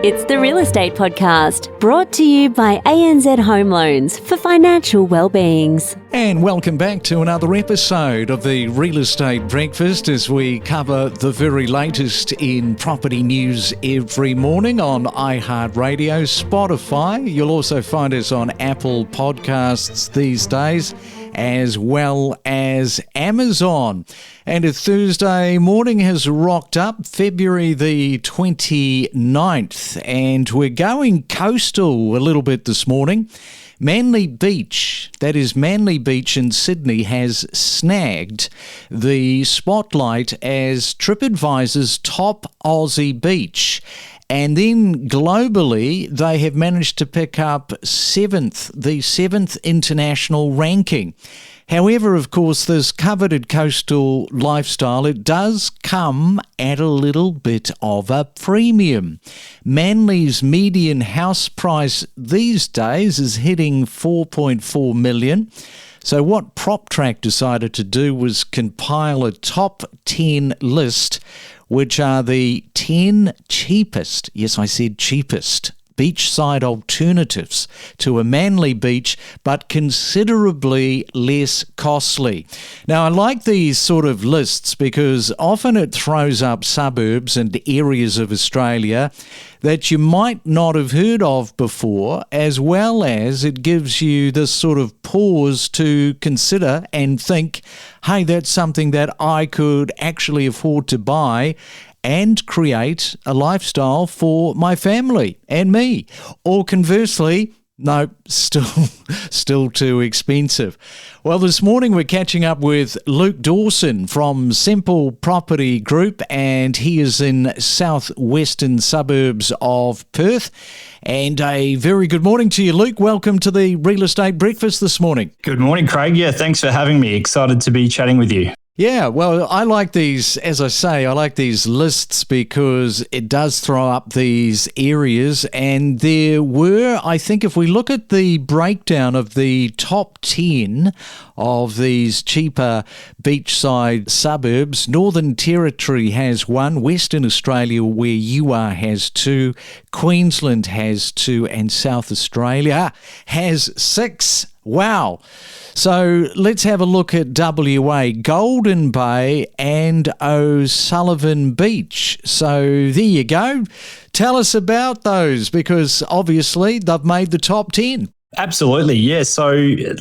It's the Real Estate Podcast, brought to you by ANZ Home Loans for financial well-beings. And welcome back to another episode of the Real Estate Breakfast as we cover the very latest in property news every morning on iHeartRadio, Spotify. You'll also find us on Apple Podcasts these days, as well as Amazon. And a Thursday morning has rocked up, February the 29th, and we're going coastal a little bit this morning. Manly Beach, that is Manly Beach in Sydney, has snagged the spotlight as TripAdvisor's top Aussie beach. And then globally, they have managed to pick up the seventh international ranking. However, of course, this coveted coastal lifestyle, it does come at a little bit of a premium. Manly's median house price these days is hitting $4.4 million. So what PropTrack decided to do was compile a top 10 list, which are the 10 cheapest, yes, I said cheapest, beachside alternatives to a Manly beach, but considerably less costly. Now, I like these sort of lists because often it throws up suburbs and areas of Australia that you might not have heard of before, as well as it gives you this sort of pause to consider and think, hey, that's something that I could actually afford to buy and create a lifestyle for my family and me. Or conversely, no, still too expensive. Well, this morning we're catching up with Luke Dawson from Semple Property Group, and he is in South Western Suburbs of Perth. And a very good morning to you, Luke. Welcome to the Real Estate Breakfast this morning. Good morning, Craig. Yeah, thanks for having me. Excited to be chatting with you. Yeah, well, I like these, as I say, I like these lists because it does throw up these areas. And there were, I think, if we look at the breakdown of the top 10 of these cheaper beachside suburbs, Northern Territory has one, Western Australia, where you are, has two, Queensland has two, and South Australia has 6. Wow. So let's have a look at WA, Golden Bay and O'Sullivan Beach. So there you go. Tell us about those because obviously they've made the top 10. Absolutely, yeah. So,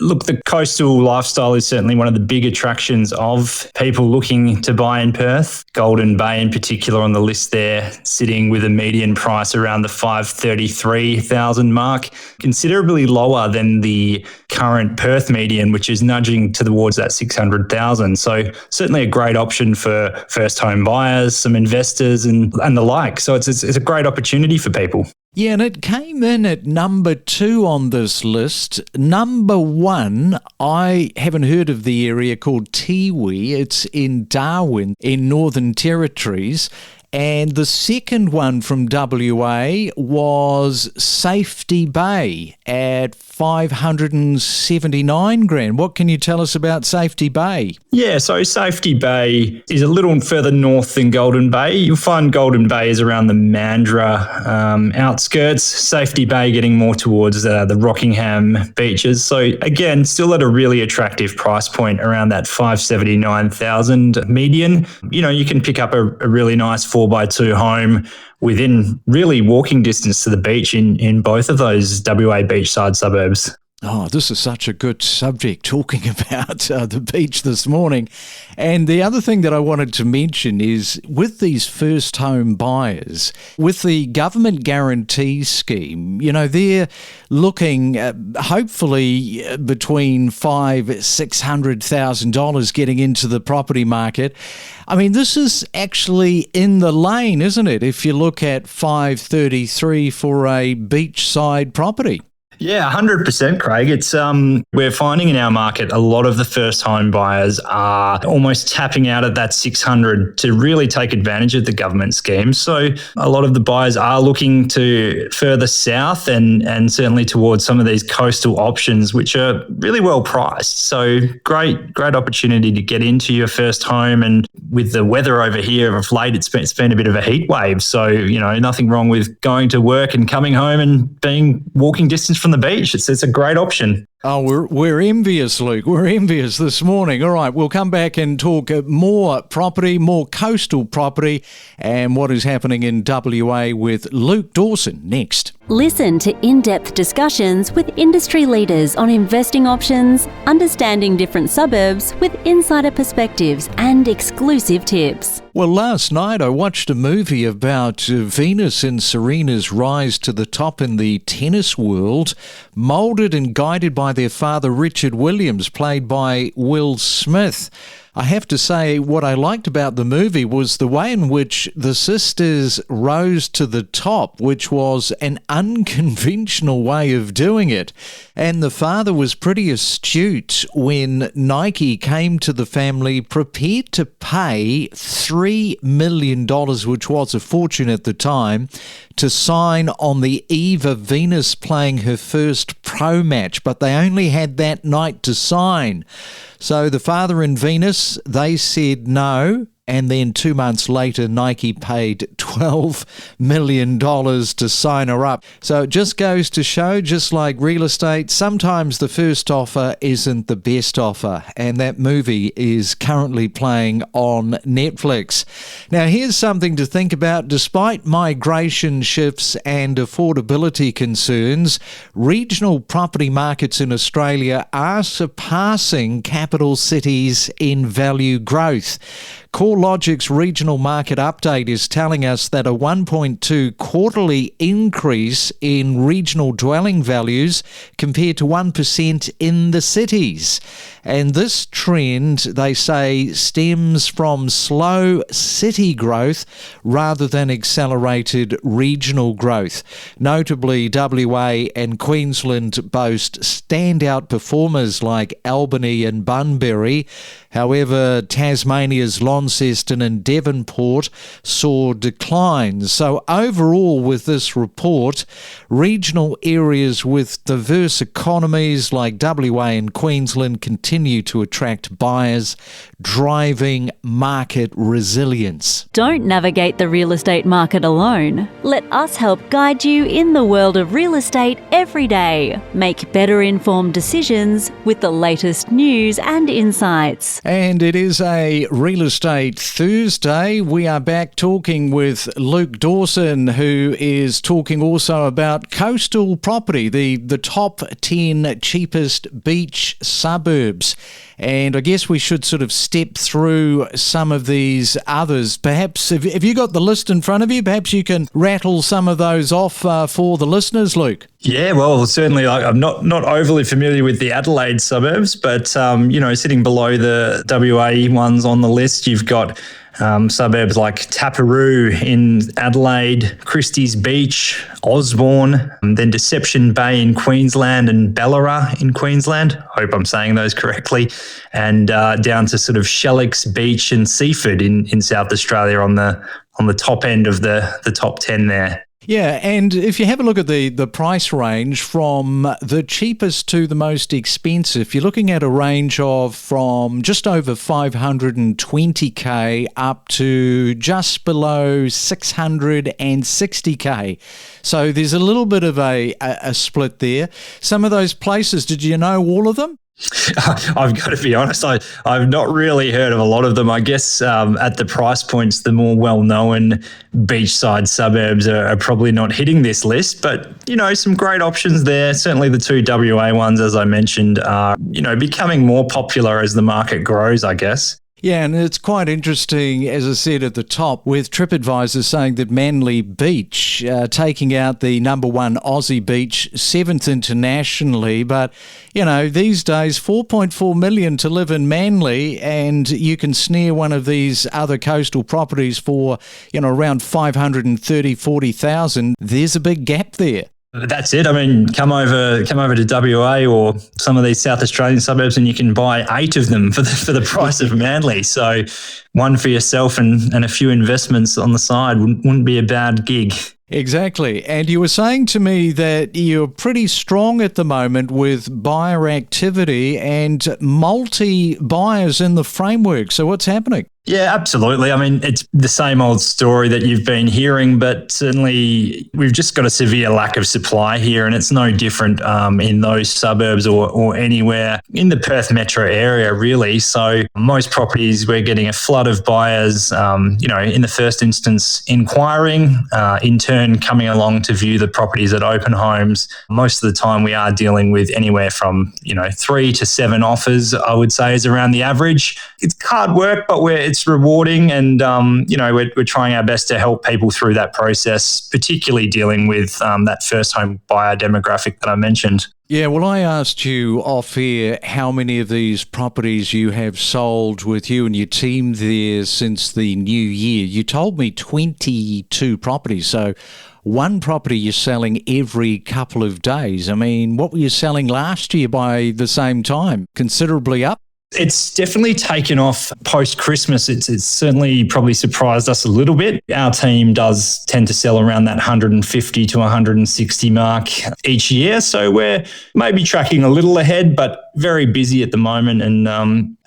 look, the coastal lifestyle is certainly one of the big attractions of people looking to buy in Perth. Golden Bay in particular on the list there, sitting with a median price around the $533,000 mark, considerably lower than the current Perth median, which is nudging towards that $600,000. So, certainly a great option for first home buyers, some investors and the like. So, it's a great opportunity for people. Yeah, and it came in at number 2 on this list. Number 1, I haven't heard of the area called Tiwi. It's in Darwin in Northern Territories. And the second one from WA was Safety Bay at $579,000. What can you tell us about Safety Bay? Yeah, so Safety Bay is a little further north than Golden Bay. You'll find Golden Bay is around the Mandurah outskirts, Safety Bay getting more towards the Rockingham beaches. So again, still at a really attractive price point around that $579,000 median. You know, you can pick up a really nice 4x2 home within really walking distance to the beach in both of those WA beachside suburbs. Oh, this is such a good subject, talking about the beach this morning. And the other thing that I wanted to mention is with these first home buyers, with the government guarantee scheme, you know, they're looking hopefully between $500,000-$600,000 getting into the property market. I mean, this is actually in the lane, isn't it? If you look at $533,000 for a beachside property. Yeah, 100%, Craig. It's we're finding in our market a lot of the first home buyers are almost tapping out at that 600 to really take advantage of the government scheme. So a lot of the buyers are looking to further south and certainly towards some of these coastal options, which are really well priced. So great opportunity to get into your first home. And with the weather over here of late, it's been a bit of a heat wave. So, nothing wrong with going to work and coming home and being walking distance from the beach. It's a great option. Oh, we're envious, Luke. We're envious this morning. All right, we'll come back and talk more property, more coastal property, and what is happening in WA with Luke Dawson next. Listen to in-depth discussions with industry leaders on investing options, understanding different suburbs with insider perspectives and exclusive tips. Well, last night I watched a movie about Venus and Serena's rise to the top in the tennis world, moulded and guided by their father Richard Williams, played by Will Smith. I have to say, what I liked about the movie was the way in which the sisters rose to the top, which was an unconventional way of doing it. And the father was pretty astute when Nike came to the family prepared to pay $3 million, which was a fortune at the time, to sign on the eve of Venus playing her first pro match, but they only had that night to sign. So the father and Venus, they said no, and then 2 months later, Nike paid $12 million to sign her up. So it just goes to show, just like real estate, sometimes the first offer isn't the best offer, and that movie is currently playing on Netflix. Now, here's something to think about. Despite migration shifts and affordability concerns, regional property markets in Australia are surpassing capital cities in value growth. CoreLogic's regional market update is telling us that a 1.2 quarterly increase in regional dwelling values compared to 1% in the cities. And this trend, they say, stems from slow city growth rather than accelerated regional growth. Notably, WA and Queensland boast standout performers like Albany and Bunbury. However, Tasmania's Launceston and Devonport saw declines. So overall, with this report, regional areas with diverse economies like WA and Queensland continue to attract buyers, driving market resilience. Don't navigate the real estate market alone. Let us help guide you in the world of real estate every day. Make better informed decisions with the latest news and insights. And it is a Real Estate Thursday. We are back talking with Luke Dawson, who is talking also about coastal property, the top 10 cheapest beach suburbs. And I guess we should sort of step through some of these others. Perhaps, have you got the list in front of you? Perhaps you can rattle some of those off for the listeners, Luke. Yeah, well, certainly I'm not overly familiar with the Adelaide suburbs, but, sitting below the WA ones on the list, you've got suburbs like Taparoo in Adelaide, Christie's Beach, Osborne, then Deception Bay in Queensland and Ballarat in Queensland. I hope I'm saying those correctly. And down to sort of Shellicks Beach and Seaford in South Australia on the top end of the top 10 there. Yeah, and if you have a look at the price range from the cheapest to the most expensive, you're looking at a range of from just over 520k up to just below 660k. So there's a little bit of a split there. Some of those places, did you know all of them? I've got to be honest, I've not really heard of a lot of them. I guess at the price points, the more well-known beachside suburbs are probably not hitting this list, but, some great options there. Certainly the two WA ones, as I mentioned, are, becoming more popular as the market grows, I guess. Yeah, and it's quite interesting, as I said at the top, with TripAdvisor saying that Manly Beach taking out the number one Aussie beach, 7th internationally. But, these days, 4.4 million to live in Manly, and you can snare one of these other coastal properties for, around 530,000, 40,000. There's a big gap there. That's it. I mean, come over to WA or some of these South Australian suburbs, and you can buy 8 of them for the price of Manly. So, one for yourself and a few investments on the side wouldn't be a bad gig. Exactly. And you were saying to me that you're pretty strong at the moment with buyer activity and multi-buyers in the framework. So what's happening? Yeah, absolutely. I mean, it's the same old story that you've been hearing, but certainly we've just got a severe lack of supply here, and it's no different in those suburbs or anywhere in the Perth metro area, really. So most properties, we're getting a flood of buyers, in the first instance, inquiring, in turn coming along to view the properties at open homes. Most of the time we are dealing with anywhere from, 3 to 7 offers, I would say, is around the average. It's hard work, but it's rewarding, and we're trying our best to help people through that process, particularly dealing with that first home buyer demographic that I mentioned. Yeah, well, I asked you off air how many of these properties you have sold with you and your team there since the new year. You told me 22 properties, so one property you're selling every couple of days. I mean, what were you selling last year by the same time? Considerably up? It's definitely taken off post-Christmas. It's certainly probably surprised us a little bit. Our team does tend to sell around that 150 to 160 mark each year. So we're maybe tracking a little ahead, but very busy at the moment. And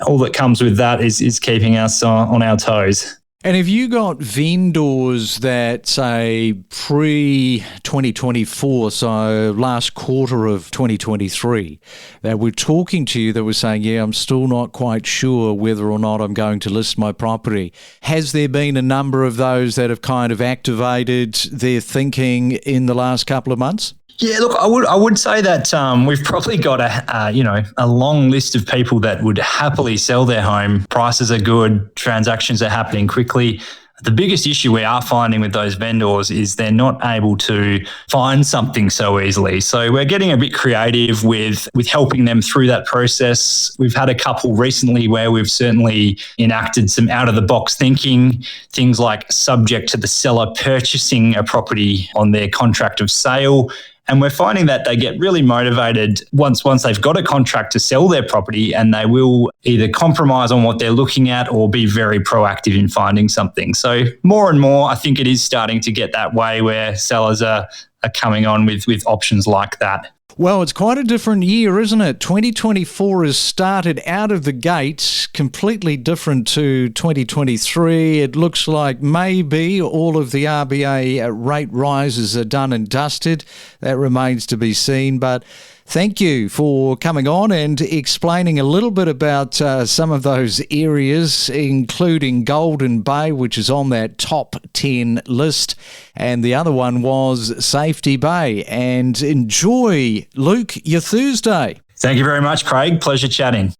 all that comes with that is keeping us on our toes. And have you got vendors that say pre-2024, so last quarter of 2023, that were talking to you that were saying, yeah, I'm still not quite sure whether or not I'm going to list my property? Has there been a number of those that have kind of activated their thinking in the last couple of months? Yeah, look, I would say that we've probably got a long list of people that would happily sell their home. Prices are good, transactions are happening quickly. The biggest issue we are finding with those vendors is they're not able to find something so easily. So we're getting a bit creative with helping them through that process. We've had a couple recently where we've certainly enacted some out-of-the-box thinking, things like subject to the seller purchasing a property on their contract of sale. And we're finding that they get really motivated once they've got a contract to sell their property, and they will either compromise on what they're looking at or be very proactive in finding something. So more and more, I think it is starting to get that way where sellers are coming on with options like that. Well, it's quite a different year, isn't it? 2024 has started out of the gates completely different to 2023. It looks like maybe all of the RBA rate rises are done and dusted. That remains to be seen, but thank you for coming on and explaining a little bit about some of those areas, including Golden Bay, which is on that top 10 list. And the other one was Safety Bay. And enjoy, Luke, your Thursday. Thank you very much, Craig. Pleasure chatting.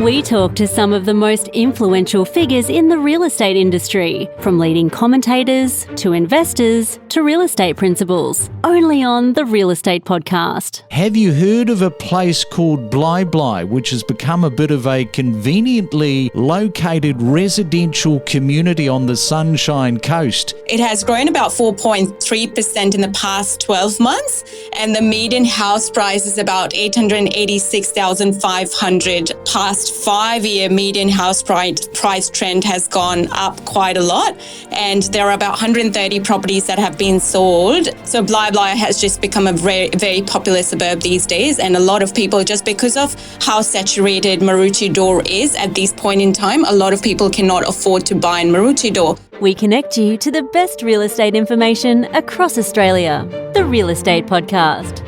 We talk to some of the most influential figures in the real estate industry, from leading commentators to investors to real estate principals, only on the Real Estate Podcast. Have you heard of a place called Bly Bly, which has become a bit of a conveniently located residential community on the Sunshine Coast? It has grown about 4.3% in the past 12 months, and the median house price is about $886,500. Past 5-year median house price trend has gone up quite a lot, and there are about 130 properties that have been sold. So Bly Bly has just become a very, very popular suburb these days, and a lot of people, just because of how saturated Maroochydore is at this point in time, a lot of people cannot afford to buy in Maroochydore. We connect you to the best real estate information across Australia. The Real Estate Podcast.